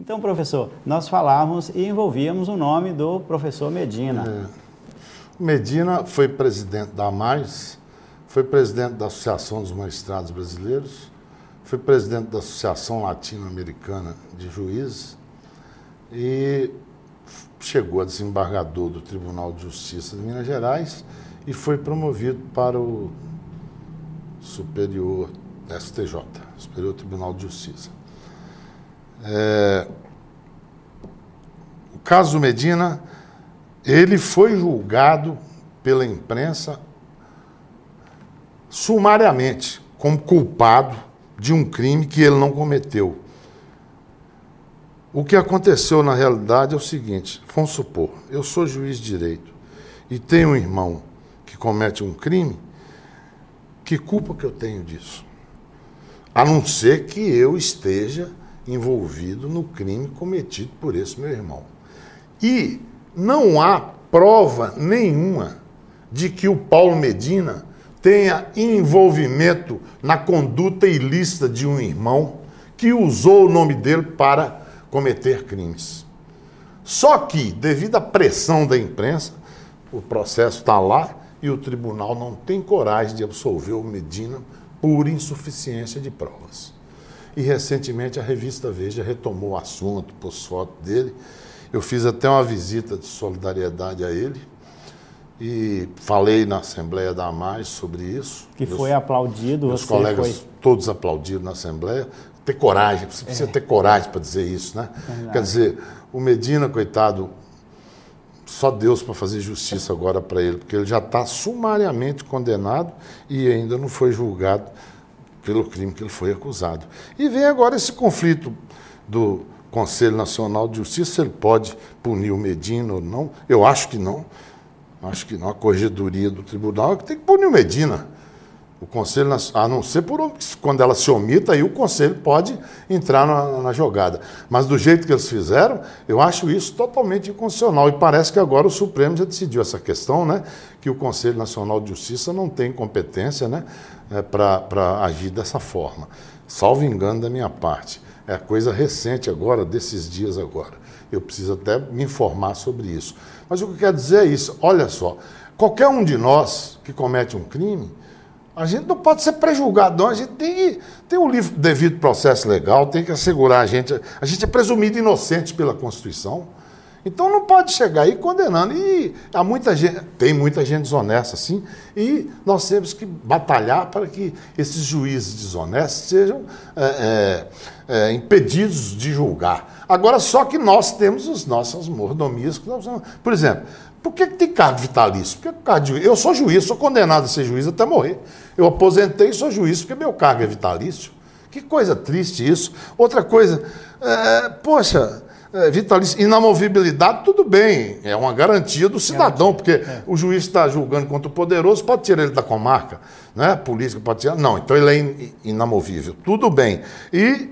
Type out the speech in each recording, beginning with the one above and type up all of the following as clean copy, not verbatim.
Então, professor, nós falávamos e envolvíamos o nome do professor Medina. O Medina foi presidente da AMAIS, foi presidente da Associação dos Magistrados Brasileiros, foi presidente da Associação Latino-Americana de Juízes e chegou a desembargador do Tribunal de Justiça de Minas Gerais e foi promovido para o Superior STJ, Superior Tribunal de Justiça. O caso Medina, ele foi julgado pela imprensa sumariamente como culpado de um crime que ele não cometeu. O que aconteceu na realidade é o seguinte: vamos supor, eu sou juiz de direito e tenho um irmão que comete um crime, que culpa que eu tenho disso? A não ser que eu esteja envolvido no crime cometido por esse meu irmão. E não há prova nenhuma de que o Paulo Medina tenha envolvimento na conduta ilícita de um irmão que usou o nome dele para cometer crimes. Só que, devido à pressão da imprensa, o processo está lá e o tribunal não tem coragem de absolver o Medina por insuficiência de provas. E recentemente a revista Veja retomou o assunto, pôs foto dele. Eu fiz até uma visita de solidariedade a ele e falei na Assembleia da AMAIS sobre isso. Que foi aplaudido. Meus colegas todos aplaudiram na Assembleia. Ter coragem, você precisa ter coragem para dizer isso, né? Quer dizer, o Medina, coitado, só Deus para fazer justiça agora para ele, porque ele já está sumariamente condenado e ainda não foi julgado pelo crime que ele foi acusado. E vem agora esse conflito do Conselho Nacional de Justiça, se ele pode punir o Medina ou não. Eu acho que não. Acho que não. A corregedoria do tribunal é que tem que punir o Medina. O Conselho, a não ser quando ela se omita, aí o Conselho pode entrar na jogada. Mas do jeito que eles fizeram, eu acho isso totalmente inconstitucional. E parece que agora o Supremo já decidiu essa questão, né? Que o Conselho Nacional de Justiça não tem competência, né, para agir dessa forma. Salvo engano da minha parte. É coisa recente agora, desses dias agora. Eu preciso até me informar sobre isso. Mas o que eu quero dizer é isso. Olha só, qualquer um de nós que comete um crime, a gente não pode ser prejulgado, não. A gente tem que ter um devido processo legal, tem que assegurar a gente é presumido inocente pela Constituição. Então não pode chegar aí condenando. E há muita gente, tem muita gente desonesta, sim, e nós temos que batalhar para que esses juízes desonestos sejam impedidos de julgar. Agora, só que nós temos as nossas mordomias. Por exemplo, por que tem cargo vitalício? Por que cargo de juiz? Eu sou juiz, sou condenado a ser juiz até morrer. Eu aposentei e sou juiz porque meu cargo é vitalício. Que coisa triste isso. Outra coisa, vitalício, inamovibilidade, tudo bem, é uma garantia do cidadão, porque o juiz está julgando contra o poderoso, pode tirar ele da comarca, né? A polícia pode tirar. Não, então ele é inamovível. Tudo bem. E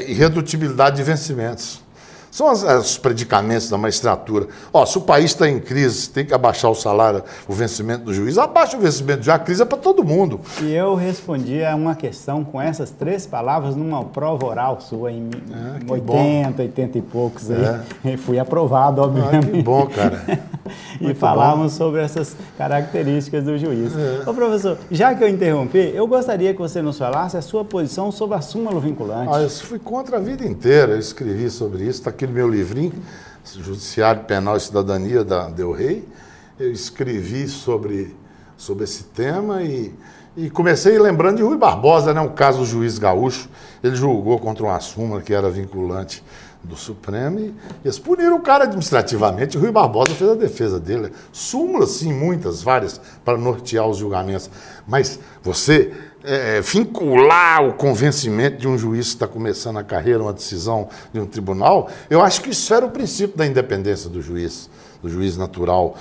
irredutibilidade de vencimentos. São os predicamentos da magistratura. Se o país está em crise, tem que abaixar o salário, o vencimento do juiz, abaixa o vencimento do juiz, a crise é para todo mundo. E eu respondi a uma questão com essas 3 palavras numa prova oral sua em 80 e poucos aí. E fui aprovado, obviamente. Que bom, cara. E falávamos sobre essas características do juiz. Ô, professor, já que eu interrompi, eu gostaria que você nos falasse a sua posição sobre a súmula vinculante. Eu fui contra a vida inteira, eu escrevi sobre isso, está aqui no meu livrinho, Judiciário Penal e Cidadania, da Del Rey. Eu escrevi sobre esse tema e comecei lembrando de Rui Barbosa, né, o caso do juiz gaúcho. Ele julgou contra uma súmula que era vinculante do Supremo e eles puniram o cara administrativamente. O Rui Barbosa fez a defesa dele. Súmulas, sim, muitas, várias, para nortear os julgamentos. Mas você vincular o convencimento de um juiz que está começando a carreira, uma decisão de um tribunal, eu acho que isso era o princípio da independência do juiz natural.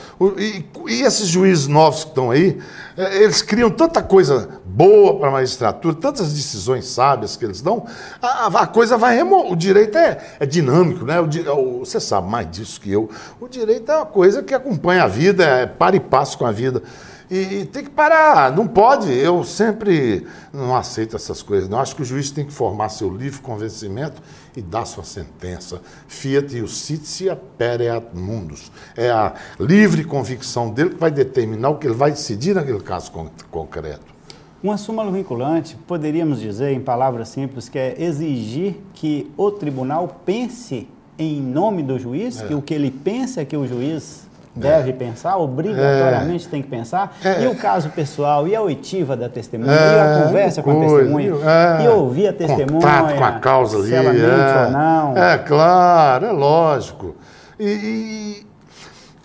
E esses juízes novos que estão aí, eles criam tanta coisa boa para a magistratura, tantas decisões sábias que eles dão, a coisa vai remover. O direito é dinâmico, né? Você sabe mais disso que eu. O direito é uma coisa que acompanha a vida, é para e passo com a vida. E tem que parar, não pode. Eu sempre não aceito essas coisas. Não acho que o juiz tem que formar seu livre convencimento e dar sua sentença. Fiat justitia pereat mundus. É a livre convicção dele que vai determinar o que ele vai decidir naquele caso concreto. Uma súmula vinculante, poderíamos dizer, em palavras simples, que é exigir que o tribunal pense em nome do juiz, que o que ele pensa é que o juiz deve pensar, obrigatoriamente tem que pensar, e o caso pessoal, e a oitiva da testemunha, e a conversa com a testemunha, e ouvir a testemunha, contato com a causa ali, se ela mente ou não. É claro, é lógico. E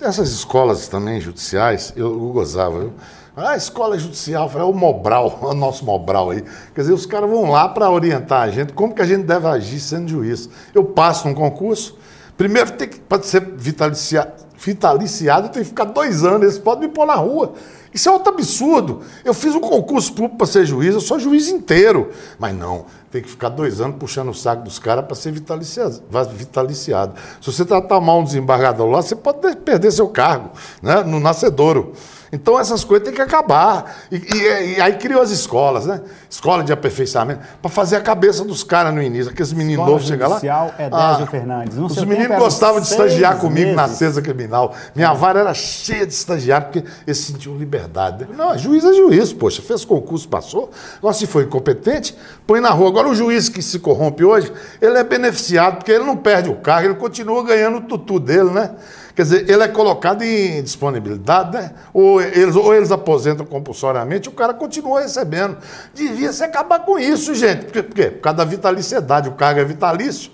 essas escolas também judiciais, eu gozava, viu? A escola judicial, é o Mobral, o nosso Mobral aí. Quer dizer, os caras vão lá para orientar a gente como que a gente deve agir sendo juiz. Eu passo num concurso, primeiro para ser vitaliciado, tem que ficar 2 anos, eles podem me pôr na rua. Isso é outro absurdo. Eu fiz um concurso público para ser juiz, eu sou juiz inteiro. Mas não, tem que ficar 2 anos puxando o saco dos caras para ser vitaliciado. Se você tratar mal um desembargador lá, você pode perder seu cargo, né, no nascedouro. Então essas coisas têm que acabar. E aí criou as escolas, né? Escola de aperfeiçoamento, para fazer a cabeça dos caras no início. Aqueles meninos novos chegam lá. É Désio Fernandes. Os meninos gostavam de estagiar comigo na Cesa Criminal. Minha vara era cheia de estagiários, porque eles sentiam liberdade. Não, juiz é juiz, poxa. Fez concurso, passou. Agora, se foi incompetente, põe na rua. Agora, o juiz que se corrompe hoje, ele é beneficiado, porque ele não perde o cargo, ele continua ganhando o tutu dele, né? Quer dizer, ele é colocado em disponibilidade, né? Ou eles aposentam compulsoriamente, o cara continua recebendo. Devia se acabar com isso, gente. Por quê? Por causa da vitaliciedade, o cargo é vitalício.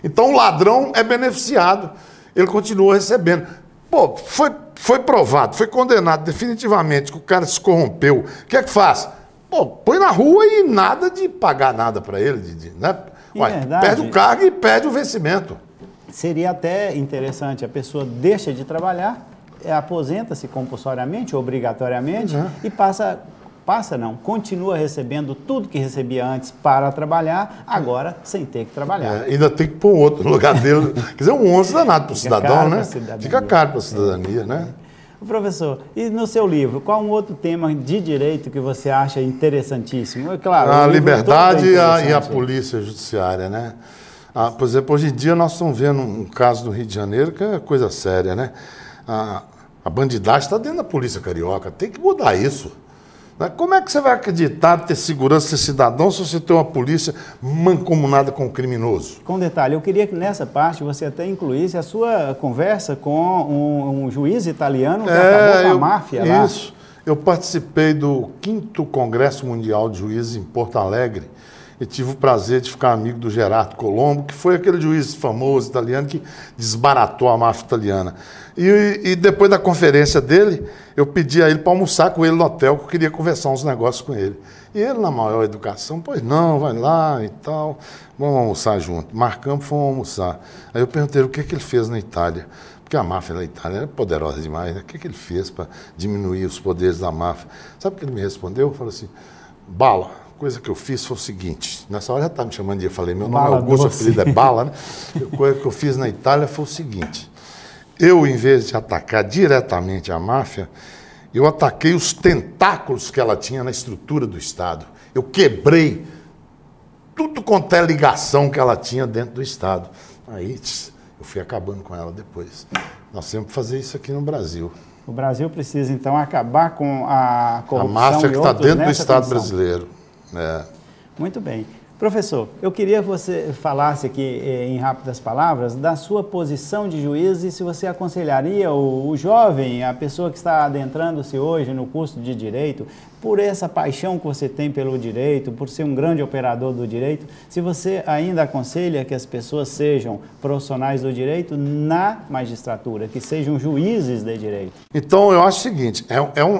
Então o ladrão é beneficiado, ele continua recebendo. Pô, foi provado, foi condenado definitivamente que o cara se corrompeu. O que é que faz? Pô, põe na rua e nada de pagar nada para ele, né? Ué, perde o cargo e perde o vencimento. Seria até interessante, a pessoa deixa de trabalhar, aposenta-se compulsoriamente, obrigatoriamente, e continua recebendo tudo que recebia antes para trabalhar, agora sem ter que trabalhar. Ainda tem que pôr outro no lugar dele. Quer dizer, um 11 danado para o cidadão, né? Fica caro para a cidadania, né? Professor, e no seu livro, qual um outro tema de direito que você acha interessantíssimo? É claro, a liberdade e a polícia judiciária, né? Por exemplo, hoje em dia nós estamos vendo um caso do Rio de Janeiro que é coisa séria, né? A bandidagem está dentro da polícia carioca, tem que mudar isso. Né? Como é que você vai acreditar ter segurança ser cidadão se você tem uma polícia mancomunada com o criminoso? Com detalhe, eu queria que nessa parte você até incluísse a sua conversa com um juiz italiano que acabou com a máfia lá. Isso. Eu participei do 5º Congresso Mundial de Juízes em Porto Alegre, e tive o prazer de ficar amigo do Gerardo Colombo, que foi aquele juiz famoso italiano que desbaratou a máfia italiana. E depois da conferência dele, eu pedi a ele para almoçar com ele no hotel, que eu queria conversar uns negócios com ele. E ele, na maior educação, pois não, vai lá e tal, vamos almoçar junto. Marcamos, fomos almoçar. Aí eu perguntei o que ele fez na Itália. Porque a máfia da Itália era poderosa demais, né? O que ele fez para diminuir os poderes da máfia? Sabe o que ele me respondeu? Falou assim, Bala, coisa que eu fiz foi o seguinte, nessa hora já estava me chamando de, eu falei, meu nome é Augusto, o apelido é Bala, né? A coisa que eu fiz na Itália foi o seguinte, eu, em vez de atacar diretamente a máfia, eu ataquei os tentáculos que ela tinha na estrutura do Estado. Eu quebrei tudo quanto é ligação que ela tinha dentro do Estado. Aí eu fui acabando com ela depois. Nós temos que fazer isso aqui no Brasil. O Brasil precisa, então, acabar com a corrupção. A máfia que está dentro do Estado brasileiro. Muito bem. Professor, eu queria que você falasse aqui, em rápidas palavras, da sua posição de juiz e se você aconselharia o jovem, a pessoa que está adentrando-se hoje no curso de Direito, por essa paixão que você tem pelo direito, por ser um grande operador do direito, se você ainda aconselha que as pessoas sejam profissionais do direito na magistratura, que sejam juízes de direito. Então, eu acho o seguinte,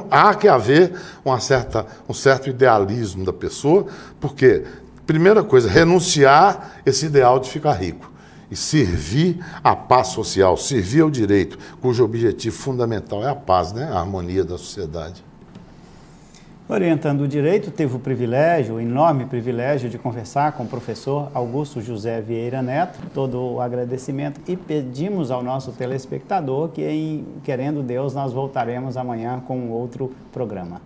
há que haver um certo idealismo da pessoa, porque... Primeira coisa, renunciar esse ideal de ficar rico e servir à paz social, servir ao direito, cujo objetivo fundamental é a paz, né? A harmonia da sociedade. Orientando o direito, teve o privilégio, o enorme privilégio de conversar com o professor Augusto José Vieira Neto, todo o agradecimento, e pedimos ao nosso telespectador que, querendo Deus, nós voltaremos amanhã com outro programa.